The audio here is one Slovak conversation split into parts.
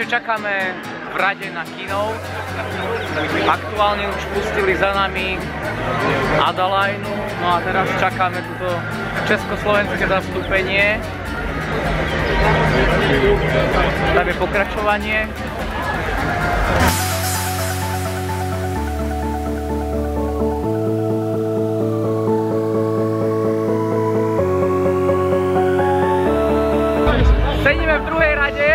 čakáme v rade na kino. Aktuálne už pustili za nami Adalajnu, no a teraz čakáme túto československé zastúpenie. Tam je pokračovanie. Sedíme v druhej rade.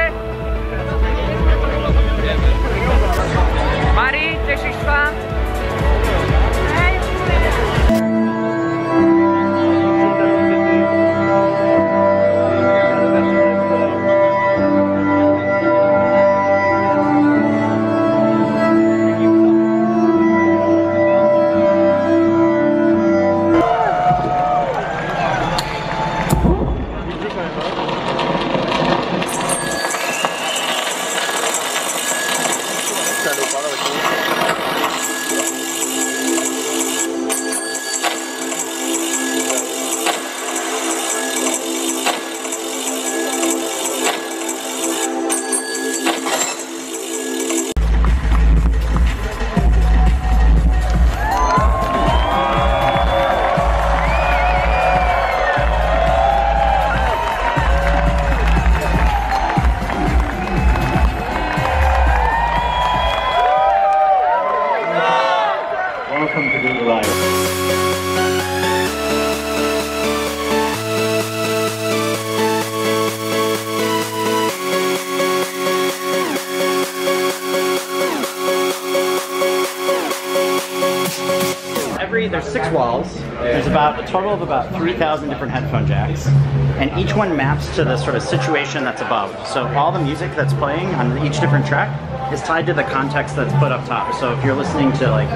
Mari, tešíš sa? Welcome to Google Live. There's 6 walls. There's about a total of about 3,000 different headphone jacks, and each one maps to the sort of situation that's above. So all the music that's playing on each different track is tied to the context that's put up top. So if you're listening to like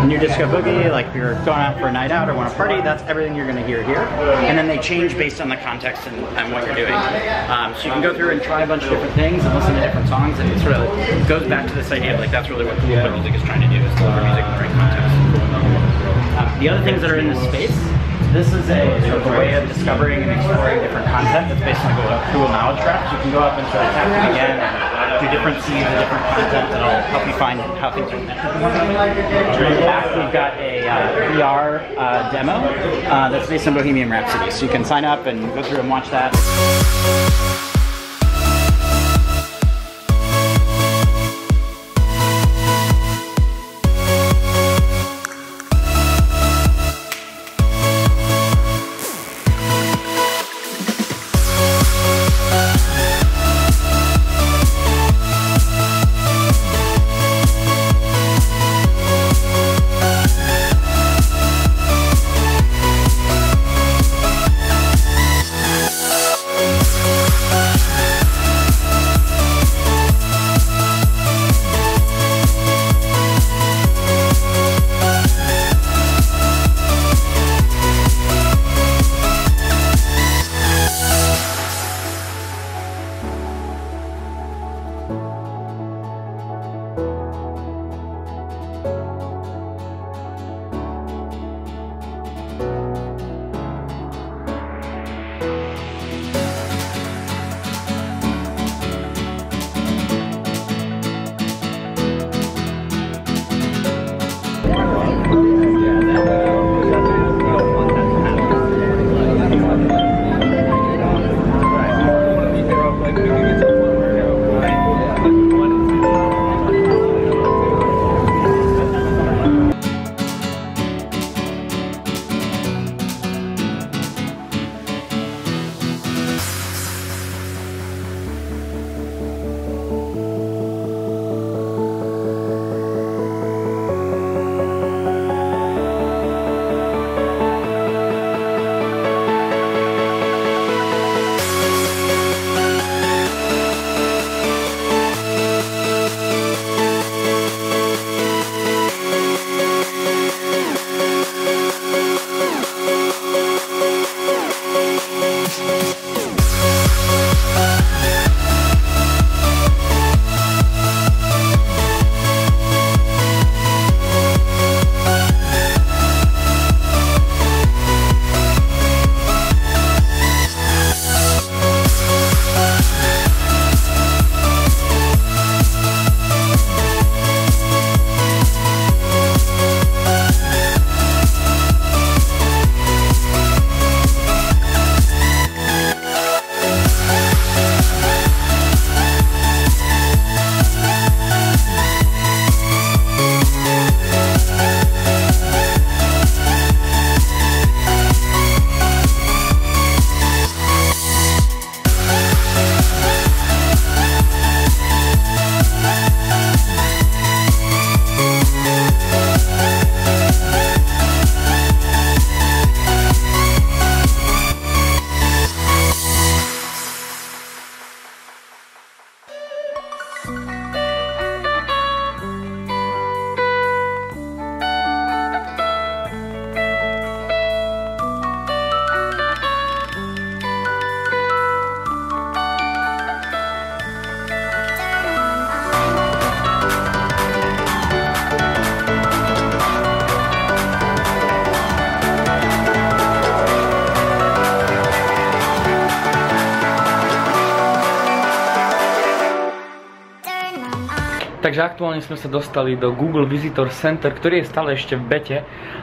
New Disco Boogie, like if you're going out for a night out or want to party, that's everything you're going to hear here. And then they change based on the context and what you're doing. So you can go through and try a bunch of different things and listen to different songs, and it sort of goes back to this idea of like that's really what cool music is trying to do, is deliver music in the right context. The other things that are in this space, this is a sort of way of discovering and exploring different content that's based on Google Knowledge Traps. You can go up and sort of tap them again and do different scenes and different content that'll help you find how things are connected. In the back, we've got a VR demo that's based on Bohemian Rhapsody. So you can sign up and go through and watch that. Takže aktuálne sme sa dostali do Google Visitor Center, ktorý je stále ešte v bete.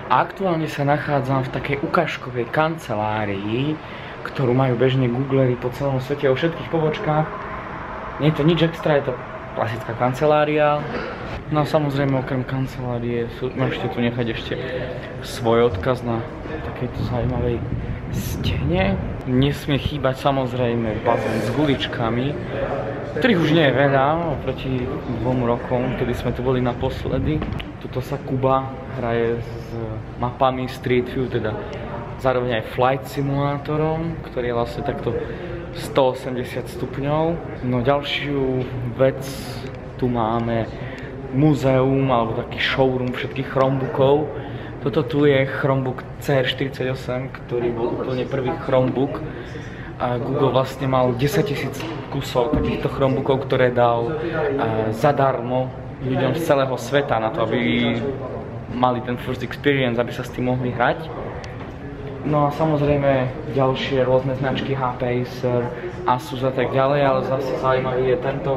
A aktuálne sa nachádzam v takej ukážkovej kancelárii, ktorú majú bežne Googlery po celom svete, o všetkých pobočkách. Nie je to nič extra, je to klasická kancelária. No a samozrejme okrem kancelárie môžete tu nechať ešte svoj odkaz na takejto zaujímavej stene. Nesmie chýbať samozrejme bazén s guličkami, ktorých už nie je veľa oproti 2 rokom, kedy sme tu boli naposledy. Tuto sa Kuba hraje s mapami Street View, teda zároveň aj flight simulátorom, ktorý je vlastne takto 180 stupňov. No ďalšiu vec, tu máme múzeum alebo taký showroom všetkých Chromebookov. Toto tu je Chromebook CR48, ktorý bol úplne prvý Chromebook. A Google vlastne mal 10 000 kusov takýchto Chromebookov, ktoré dal zadarmo ľuďom z celého sveta na to, aby mali ten first experience, aby sa s tým mohli hrať. No a samozrejme ďalšie rôzne značky HP, Acer, Asus a tak ďalej, ale zase zaujímavý je tento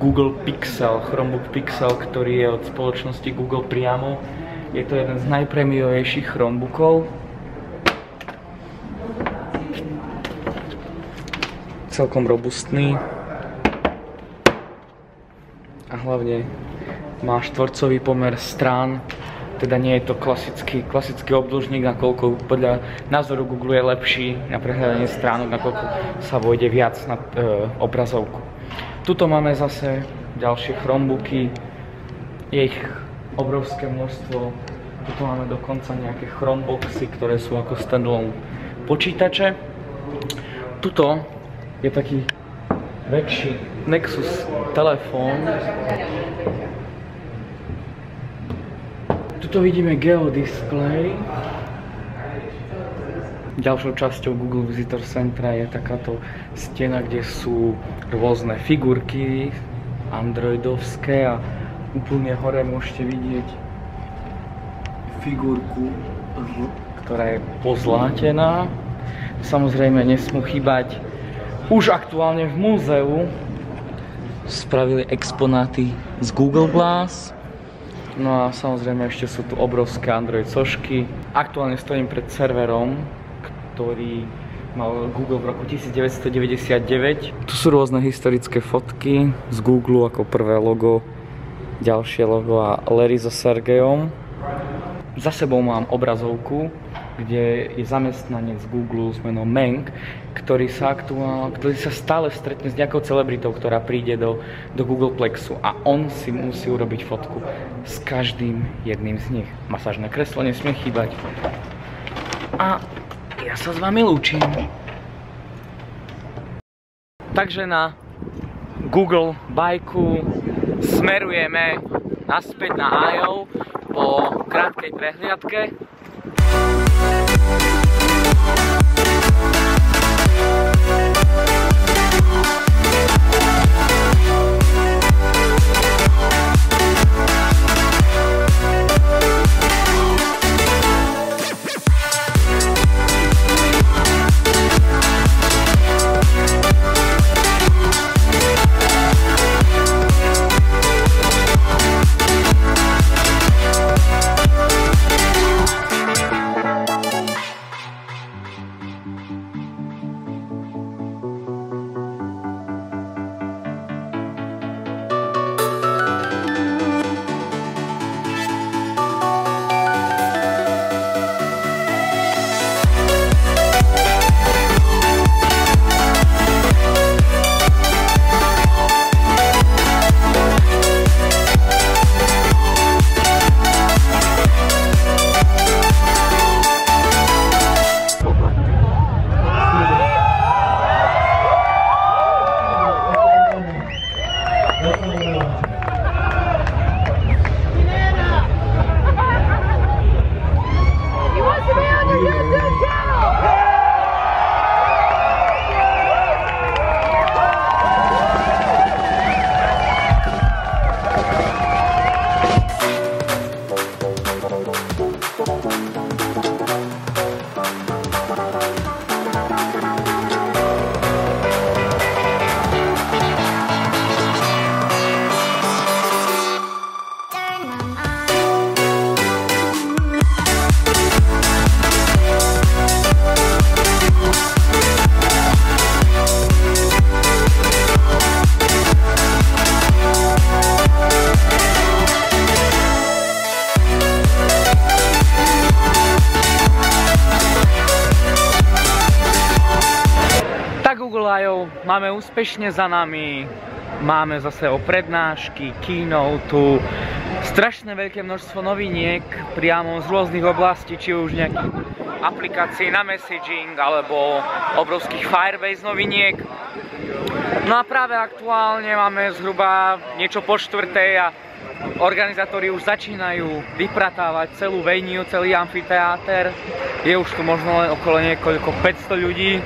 Google Pixel, Chromebook Pixel, ktorý je od spoločnosti Google priamo. Je to jeden z najprémiovejších Chromebookov. Celkom robustný. A hlavne má štvorcový pomer strán. Teda nie je to klasický obdĺžnik, nakoľko podľa názoru Google je lepší na prehľadanie stránok, nakoľko sa vojde viac na obrazovku. Tuto máme zase ďalšie Chromebooky. Je ich obrovské množstvo. Tuto máme dokonca nejaké Chromeboxy, ktoré sú ako standalone počítače. Tuto je taký väčší Nexus telefón. Tuto vidíme geodisplay. Ďalšou časťou Google Visitor Centra je takáto stena, kde sú rôzne figurky androidovské a úplne hore môžete vidieť figurku, ktorá je pozlátená. Samozrejme nesmú chýbať už aktuálne v múzeu. Spravili exponáty z Google Glass. No a samozrejme ešte sú tu obrovské Android sošky. Aktuálne stojím pred serverom, ktorý mal Google v roku 1999. Tu sú rôzne historické fotky z Google ako prvé logo, ďalšie logo a Larry so Sergejom. Za sebou mám obrazovku, kde je zamestnanec Google s menom Meng, ktorý sa stále stretne s nejakou celebritou, ktorá príde do Google Plexu a on si musí urobiť fotku s každým jedným z nich. Masážne kreslo nesmie chýbať. A ja sa s vami lúčim. Takže na Google bajku smerujeme naspäť na I.O. po krátkej prehliadke. rokov máme úspešne za nami. Máme zase o prednášky, keynote, strašné veľké množstvo noviniek priamo z rôznych oblastí, či už nejakých aplikácií na messaging alebo obrovských Firebase noviniek. No a práve aktuálne máme zhruba niečo po 4:00 a organizátori už začínajú vypratávať celú venue, celý amfiteáter. Je už tu možno len okolo niekoľko 500 ľudí.